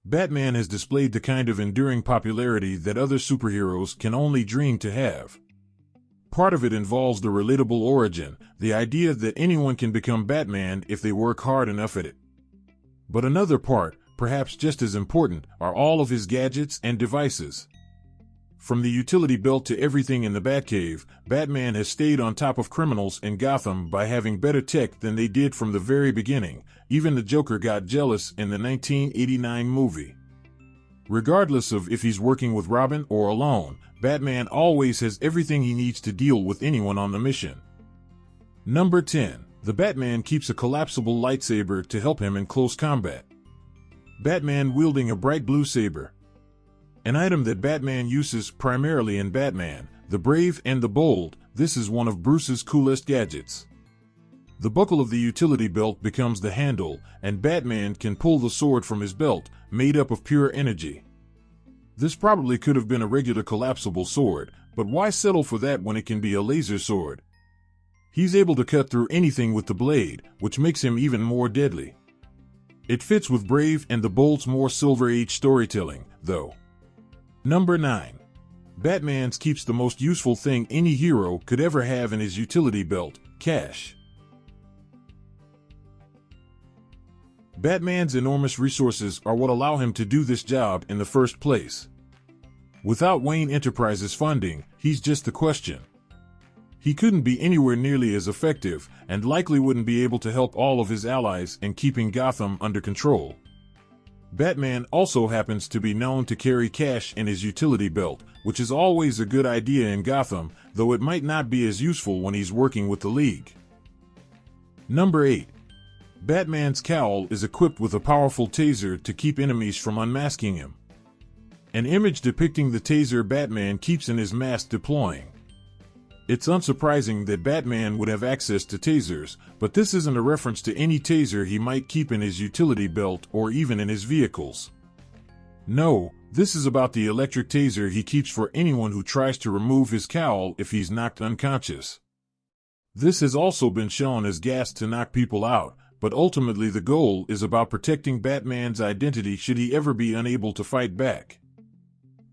Batman has displayed the kind of enduring popularity that other superheroes can only dream to have. Part of it involves the relatable origin, the idea that anyone can become Batman if they work hard enough at it. But another part, perhaps just as important, are all of his gadgets and devices. From the utility belt to everything in the Batcave, Batman has stayed on top of criminals in Gotham by having better tech than they did from the very beginning. Even the Joker got jealous in the 1989 movie. Regardless of if he's working with Robin or alone, Batman always has everything he needs to deal with anyone on the mission. Number 10. The Batman keeps a collapsible lightsaber to help him in close combat. Batman wielding a bright blue saber. An item that Batman uses primarily in Batman, the Brave and the Bold. This is one of Bruce's coolest gadgets. The buckle of the utility belt becomes the handle, and Batman can pull the sword from his belt, made up of pure energy. This probably could have been a regular collapsible sword, but why settle for that when it can be a laser sword? He's able to cut through anything with the blade, which makes him even more deadly. It fits with Brave and the Bold's more Silver Age storytelling, though. Number 9. Batman's keeps the most useful thing any hero could ever have in his utility belt, cash. Batman's enormous resources are what allow him to do this job in the first place. Without Wayne Enterprises funding, he's just the question. He couldn't be anywhere nearly as effective, and likely wouldn't be able to help all of his allies in keeping Gotham under control. Batman also happens to be known to carry cash in his utility belt, which is always a good idea in Gotham, though it might not be as useful when he's working with the League. Number 8. Batman's cowl is equipped with a powerful taser to keep enemies from unmasking him. An image depicting the taser Batman keeps in his mask deploying. It's unsurprising that Batman would have access to tasers, but this isn't a reference to any taser he might keep in his utility belt or even in his vehicles. No, this is about the electric taser he keeps for anyone who tries to remove his cowl if he's knocked unconscious. This has also been shown as gas to knock people out, but ultimately the goal is about protecting Batman's identity should he ever be unable to fight back.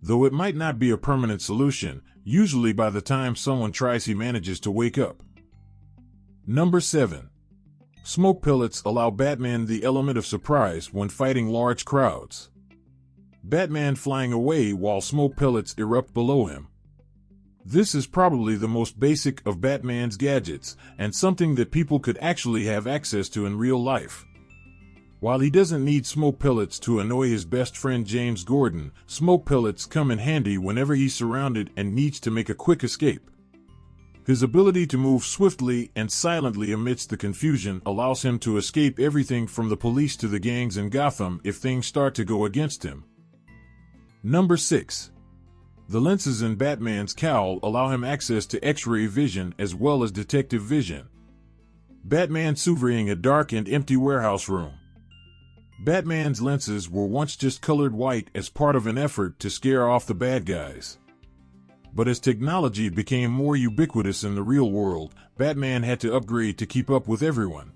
Though it might not be a permanent solution, usually by the time someone tries he manages to wake up. Number 7. Smoke pellets allow Batman the element of surprise when fighting large crowds. Batman flying away while smoke pellets erupt below him. This is probably the most basic of Batman's gadgets, and something that people could actually have access to in real life. While he doesn't need smoke pellets to annoy his best friend James Gordon, smoke pellets come in handy whenever he's surrounded and needs to make a quick escape. His ability to move swiftly and silently amidst the confusion allows him to escape everything from the police to the gangs in Gotham if things start to go against him. Number 6. The lenses in Batman's cowl allow him access to X-ray vision as well as detective vision. Batman surveying a dark and empty warehouse room. Batman's lenses were once just colored white as part of an effort to scare off the bad guys. But as technology became more ubiquitous in the real world, Batman had to upgrade to keep up with everyone.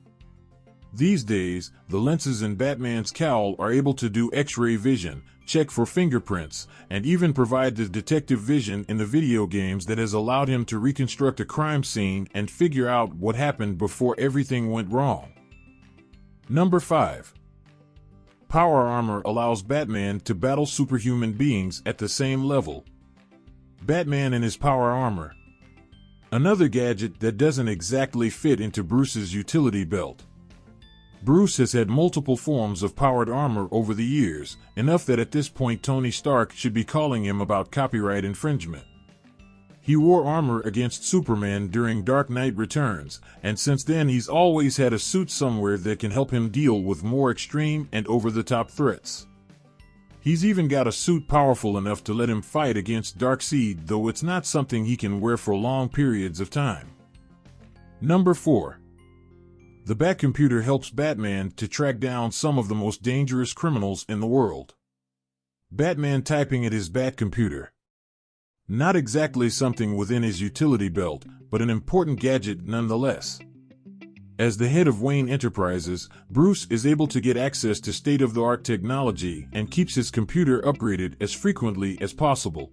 These days, the lenses in Batman's cowl are able to do X-ray vision, check for fingerprints, and even provide the detective vision in the video games that has allowed him to reconstruct a crime scene and figure out what happened before everything went wrong. Number 5. Power armor allows Batman to battle superhuman beings at the same level. Batman and his power armor. Another gadget that doesn't exactly fit into Bruce's utility belt. Bruce has had multiple forms of powered armor over the years, enough that at this point Tony Stark should be calling him about copyright infringement. He wore armor against Superman during Dark Knight Returns, and since then he's always had a suit somewhere that can help him deal with more extreme and over-the-top threats. He's even got a suit powerful enough to let him fight against Darkseid, though it's not something he can wear for long periods of time. Number 4. The Batcomputer helps Batman to track down some of the most dangerous criminals in the world. Batman typing at his Batcomputer. Not exactly something within his utility belt, but an important gadget nonetheless. As the head of Wayne Enterprises, Bruce is able to get access to state-of-the-art technology and keeps his computer upgraded as frequently as possible.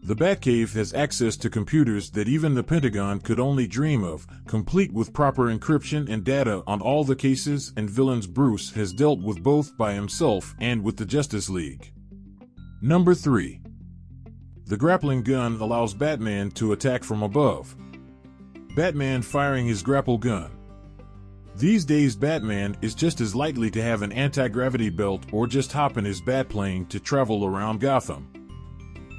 The Batcave has access to computers that even the Pentagon could only dream of, complete with proper encryption and data on all the cases and villains Bruce has dealt with both by himself and with the Justice League. Number 3. The grappling gun allows Batman to attack from above. Batman firing his grapple gun. These days Batman is just as likely to have an anti-gravity belt or just hop in his Batplane to travel around Gotham.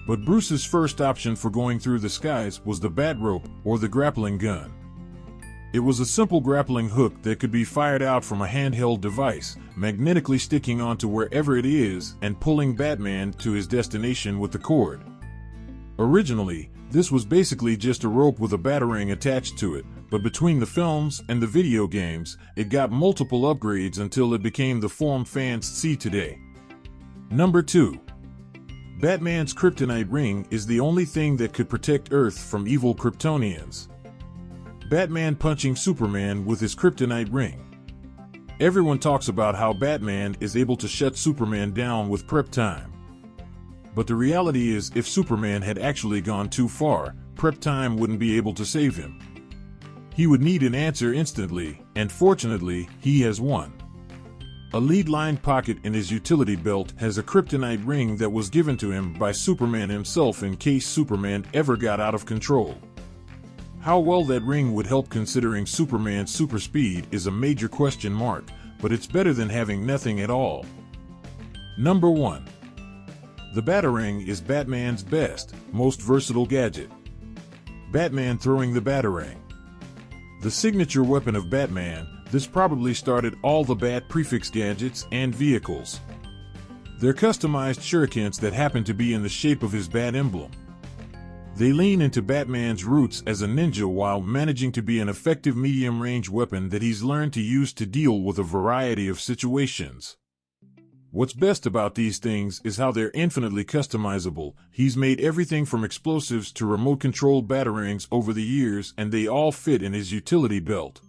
But Bruce's first option for going through the skies was the bat rope or the grappling gun. It was a simple grappling hook that could be fired out from a handheld device, magnetically sticking onto wherever it is and pulling Batman to his destination with the cord. Originally, this was basically just a rope with a Batarang attached to it, but between the films and the video games, it got multiple upgrades until it became the form fans see today. Number 2. Batman's Kryptonite Ring is the only thing that could protect Earth from evil Kryptonians. Batman punching Superman with his Kryptonite Ring. Everyone talks about how Batman is able to shut Superman down with prep time. But the reality is, if Superman had actually gone too far, prep time wouldn't be able to save him. He would need an answer instantly, and fortunately, he has one. A lead-lined pocket in his utility belt has a Kryptonite ring that was given to him by Superman himself in case Superman ever got out of control. How well that ring would help considering Superman's super speed is a major question mark, but it's better than having nothing at all. Number 1. The Batarang is Batman's best, most versatile gadget. Batman throwing the Batarang. The signature weapon of Batman, this probably started all the Bat prefix gadgets and vehicles. They're customized shurikens that happen to be in the shape of his Bat emblem. They lean into Batman's roots as a ninja while managing to be an effective medium-range weapon that he's learned to use to deal with a variety of situations. What's best about these things is how they're infinitely customizable. He's made everything from explosives to remote-controlled batarangs over the years, and they all fit in his utility belt.